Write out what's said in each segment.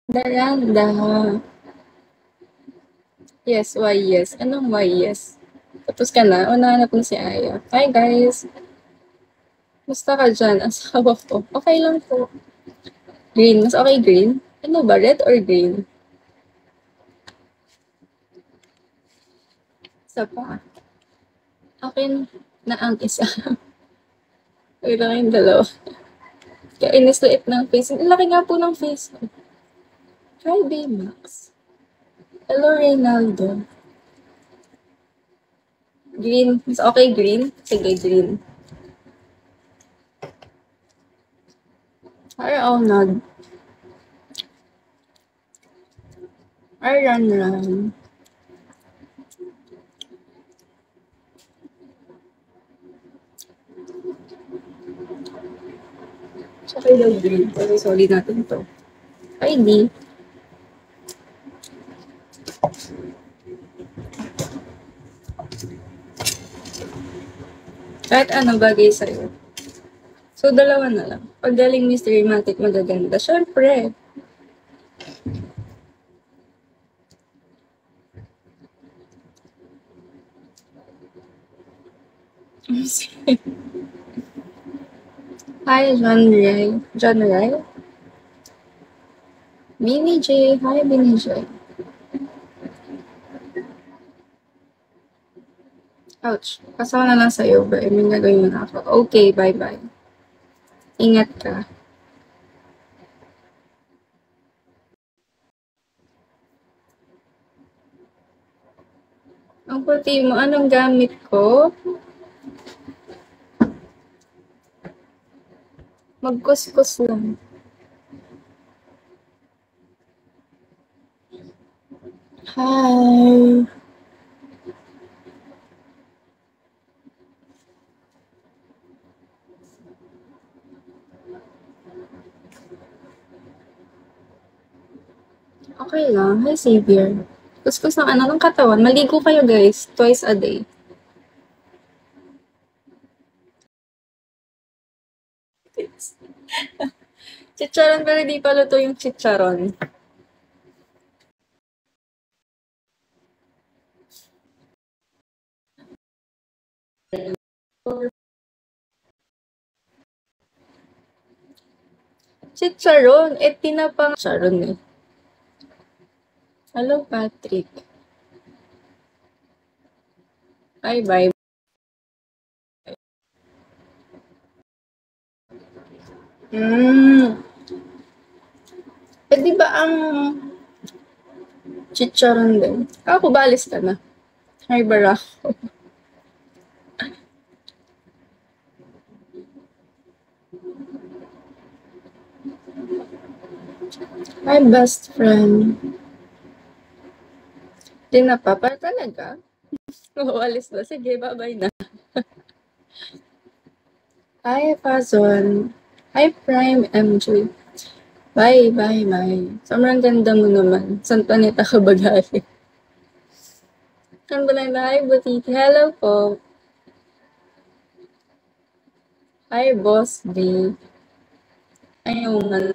Daranda. Yes, why yes? Anong why yes? Tapos ka na? O nahanap mo si Aya? Hi guys! Musta ka dyan? Asawa ko. Okay lang po. Green. Mas okay green? Ano ba? Red or green? Isa pa. Akin na ang isa. Huwag lang yung dalawa. Kainis liit ng face. Ang laki nga po ng face ko. Hi, Baymax. Hello, Reynaldo. Green. Mas okay green? Sige, green. Hi, Alnod. Hi, Ran. Tsaka daw green. Kasi sorry natin to. Hi, D. Kahit ano bagay sa'yo. So, dalawa na lang. Pag galing Mystery Matic magaganda, syempre. Hi, John Ray. Bini J. Hi, Bini J. Ouch. Pasok na lang sa'yo, ba? May gagawin mo na ako. Okay, bye-bye. Ingat ka. Ang puti mo, anong gamit ko? Magkuskus lang. Hi. Okay lang. Hi, Xavier. Kuskus ng ano ng katawan. Maligo kayo, guys. Twice a day. Chicharon, pero di pa luto yung chicharon. Chicharon. Tinapang chicharon eh. Hello, Patrick. Hi, bye. Di ba ang chicharon din? Ako, balis ka na. Hi, Barako. Hi, best friend. Di na pa talaga? Alis na. Sige, bye-bye na. Hi, Fazon. Hi, Prime MJ. Bye. Sobrang ganda mo naman. San planeta ka ba galing? San planeta? Hi, Butiti. Hello po. Hi, Boss B. Ayaw man.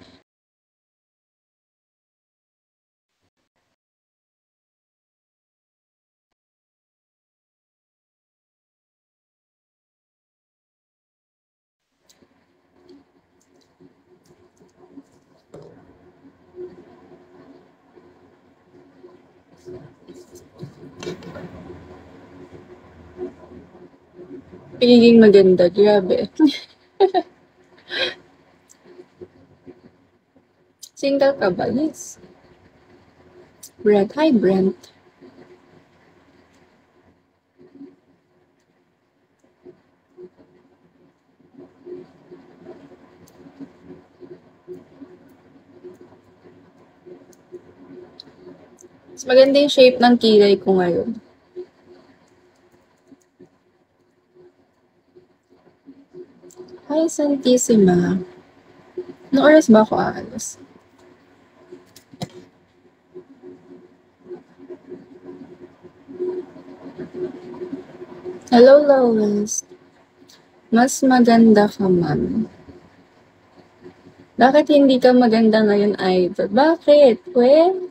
Pagiging maganda. Grabe. Single ka ba? Yes. Brent. Hi, Brent. Mas maganda yung shape ng kilay ko ngayon. Hi, Santissima. Anong oras ba ako aalis? Hello, Lois. Mas maganda ka man. Bakit hindi ka maganda ngayon, Idol? Bakit? Well,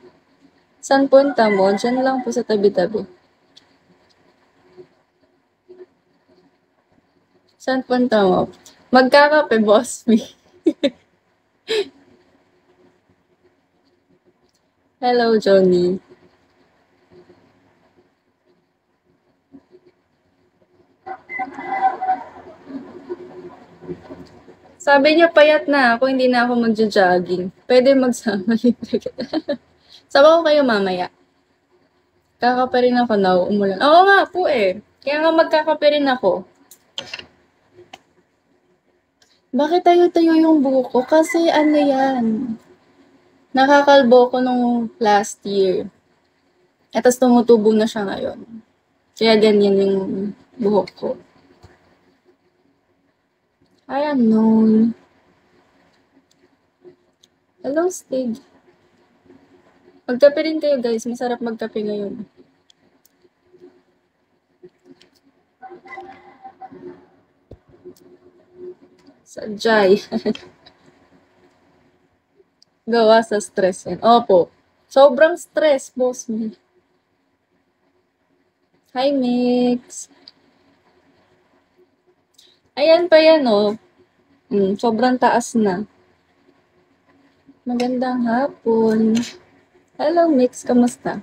saan punta mo? Diyan lang po sa tabi-tabi. Saan punta mo? Magkakape, boss me. Hello, Johnny. Sabi niya payat na ako, hindi na ako magja-jogging. Pwede magsama libre kita. Sama ko kayo mamaya. Kakape rin ako now, umulan. Oo nga po eh. Kaya nga magkakape rin ako. Bakit tayo-tayo yung buhok ko? Kasi ano yan. Nakakalbo ko nung last year. At tapos tumutubo na siya ngayon. Kaya ganyan yung buhok ko. Ay, unknown. Hello, Stig. Magkape rin kayo, guys. Masarap magkape ngayon. Sadyay. Gawa sa stress yan. Opo. Sobrang stress, boss me. Hi, Mix. Ayan pa yan, oh. Sobrang taas na. Magandang hapon. Hello, Mix. Kamusta?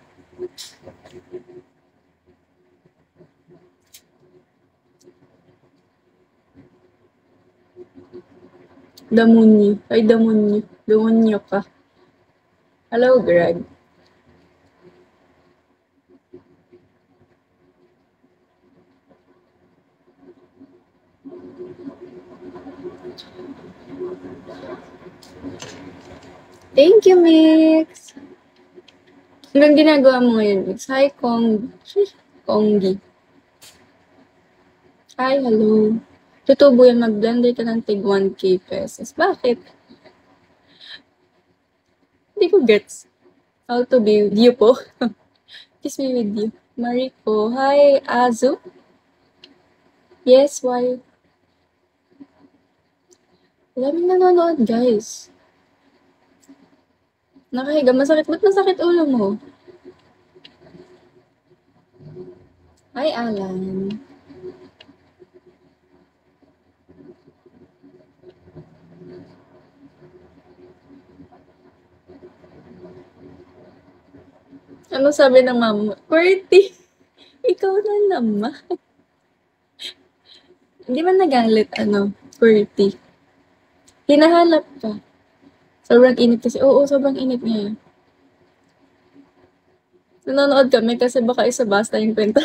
Damunyo. Ay, damunyo. Damunyo ka. Hello, Greg. Thank you, Mix. Anong ginagawa mo ngayon, Mix? Hi, Kongi. Hi, hello. Tutubo yan, mag-blender ka ng tig 1K pesos. Bakit? Hindi ko gets. How to be with you po. Kiss me with you. Mariko. Hi, Azu. Yes, why? Daming nanonood, guys. Nakahiga. Masakit. Ba't masakit ulo mo? Hi, Alan. Ano sabi ng mama? Qwerty. Ikaw na naman. Hindi man nagalit, Qwerty. Hinahanap ka. Sobrang init kasi. Oo, sobrang init ngayon. Nanonood kami kasi baka isa basta yung kwenta.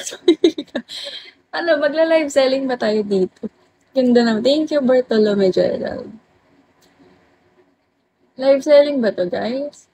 Magla-live selling ba tayo dito? Ganda naman. Thank you, Bartolome Gerald. Live selling ba to, guys?